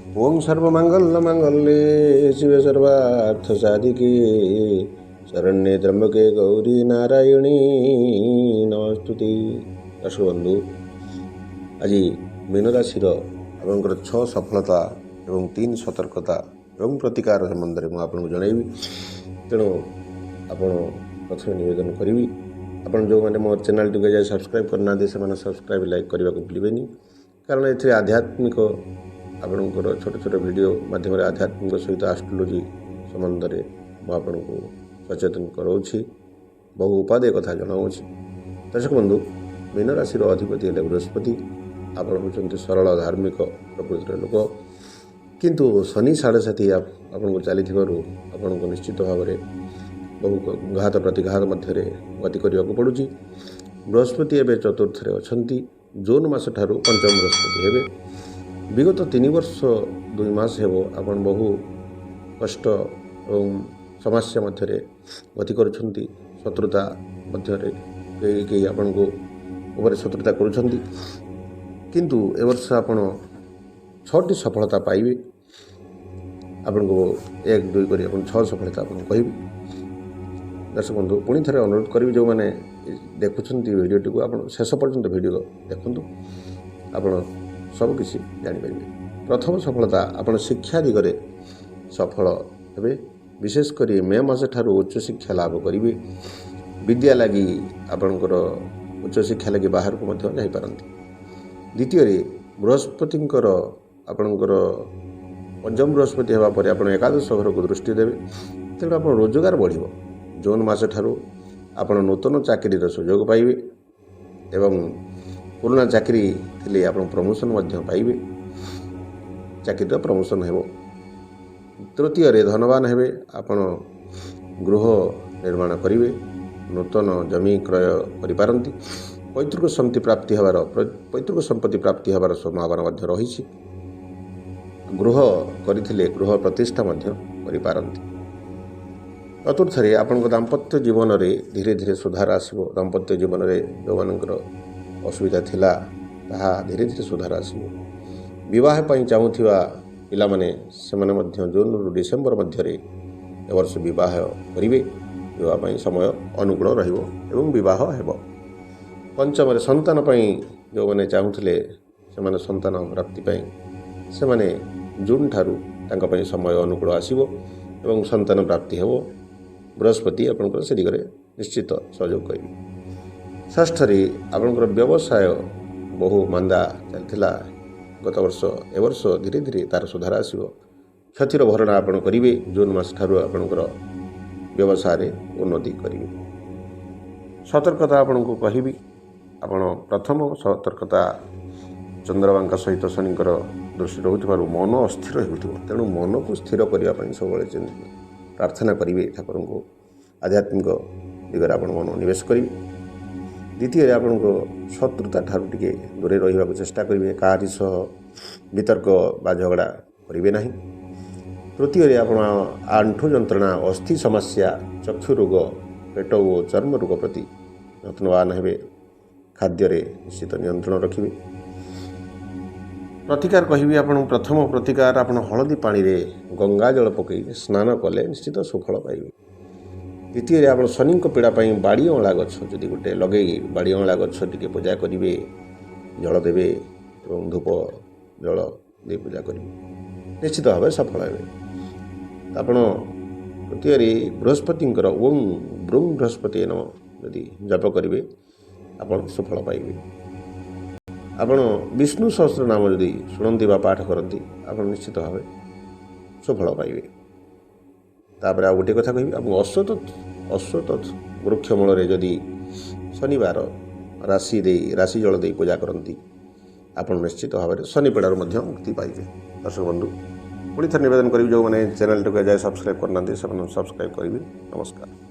ओं सर्वमंगलमांगल्ये शिवे सर्वार्थसाधिके शरण्ये त्र्यंबके गौरी नारायणी नमस्तुते। दर्शक बंधु, आज मीन राशि आपंकर 6 सफलता एवं 3 सतर्कता एवं प्रतिकार संबंध में आपको जनइबी। तेणु आपण प्रथम निवेदन करी आपन जो मैंने मो चैनल टी जाए सब्सक्राइब करना से सब्सक्राइब लाइक करने को भूलें, कारण ये आध्यात्मिक आपणकर छोट छोट वीडियो माध्यम आध्यात्मिक सहित एस्ट्रोलोजी संबंध में मुझे सचेतन कराऊँगी, बहु उपादेय कथा जनाऊँगी। दर्शक बंधु, मीन राशि अधिपति है बृहस्पति। आप होती सरल धार्मिक प्रकृतिर लोक, किंतु शनि 7.5 आपको चली आपको निश्चित भाव में बहु घात प्रतिघात मध्य गति करने को पड़ुची। बृहस्पति एवं चतुर्थ अच्छा, जून मास ठारू पंचम बृहस्पति हेबे। विगत 3 वर्ष 2 मास हेबो आपन बहु कष्ट और समस्या मध्य गति करुछंती। शत्रुता मध्य कई आपन को ऊपर शत्रुता करुछंती, किंतु ए वर्ष आपन 6टी सफलता पाइबे। आपन को 1 2 करी आपन 6 सफलता आपन कहिबे। दर्शक बंधु, पुणी थे अनुरोध करी जो मैंने देखुं वीडियोटी को आप शेष पर्यंत वीडियो देखूँ, आप सबकिछि जापर। प्रथम सफलता आप शिक्षा दिगरे सफल हे। विशेषकर मे मास ठारू उच्च शिक्षा लाभ करेंगे। विद्या लगी आपणकर उच्च शिक्षा लगी बाहर को जापारती। द्वितीय बृहस्पतिंकर आपणकर पंचम बृहस्पति होगापर आप एकादश घर को दृष्टि देवे। तेणु आप रोजगार बढ़। जून मास ठारू आप नूतन चाकरीर सुजोग पाइबे एवं पुराना चाकरी थिले आप प्रमोशन पाइबे। चाकरी प्रमोशन हेबो। तृतीय धनवान हेबे। आपण गृह निर्माण करिवे। नूतन जमी क्रय करिपारंती। पैतृक संपत्ति प्राप्ति हबार संभावना रही। गृह करथिले गृह प्रतिष्ठा करिपारंती। चतुर्थ आपण दाम्पत्य जीवन में धीरे धीरे सुधार आसो। दाम्पत्य जीवन में जो मानकर असुविधा थिला ताहा धीरे धीरे सुधार आसो। विवाह पई चाहूथिबा पिला माने सेमाने मध्य जून रु डिसेम्बर मध्य वर्ष विवाह करिवे। विवाह पई समय अनुकूल रहिबो एवं विवाह हेबो। पंचम संतान पई जो माने चाहूथिले सेमाने संतान प्राप्ति पई सेमाने जून ठारू तांका पई समय अनुकूल आसीबो एवं संतान प्राप्ति हेबो। बृहस्पति आपंकर से दिगरे निश्चित सहयोग करेंगे। षष्ठरी आपंकर व्यवसाय बहु मांदा चलता गत वर्ष ए वर्ष धीरे धीरे तार सुधार आसो। क्षतिर भरणा आपण करेंगे। जून मास ठारू आपंकर व्यवसाय उन्नति करेंगे। सतर्कता आपण को कहबी। आपण प्रथम सतर्कता चंद्रमा सहित शनिकर दृष्टि रोथबार मन अस्थिर हो। तेणु मन को स्थिर करने सब प्रार्थना करेंगे। ठाकुर को आध्यात्मिक दिगरे आप मन निवेश करेंगे। द्वितीय आपण को शत्रुता ठारू टिके दूरे रही चेष्टा करेंगे। काहारी सह वितर्क बा झगड़ा करेंगे नहीं। तृतीय आप आंठु जंत्रणा, अस्थि समस्या, चक्षु रोग, पेट और चर्म रोग प्रति यत्नवान हेबे। खाद्य निश्चित नियंत्रण रखिए। प्रतिकार कहबी। आपण प्रथम प्रतिकार आप हलदी पानी रे गंगा जल पकई स्नान कले निश्चित सुफल पाइबे। द्वितीय आप शनि पीड़ा बाड़ी अँला गछ जदि गोटे लगे बाड़ी अँला गछ टी पूजा करेंगे, जल देवे और धूप जल दे पूजा करेंगे, निश्चित भाव सफल हे। आप तृतीय बृहस्पतिंकर ओं ब्रूं बृहस्पति नम यदि जप करेंगे आप सुफल पाइबे। आपण विष्णु सहस्र नाम यदि शुणती पाठ करती आप निश्चित भाव सफल पाइबे। तापर आ गोटे कथा कहि, आप अश्वत्थ वृक्ष मूल जदि शनिवार राशि जल दे पूजा करती आप निश्चित भाव में शनि पीड़ार मुक्ति पाइबे। दर्शक बंधु, पुणी थे निवेदन करी जो मैंने चैनल टी जाए सब्सक्राइब करना सब्सक्राइब करेंगे। नमस्कार।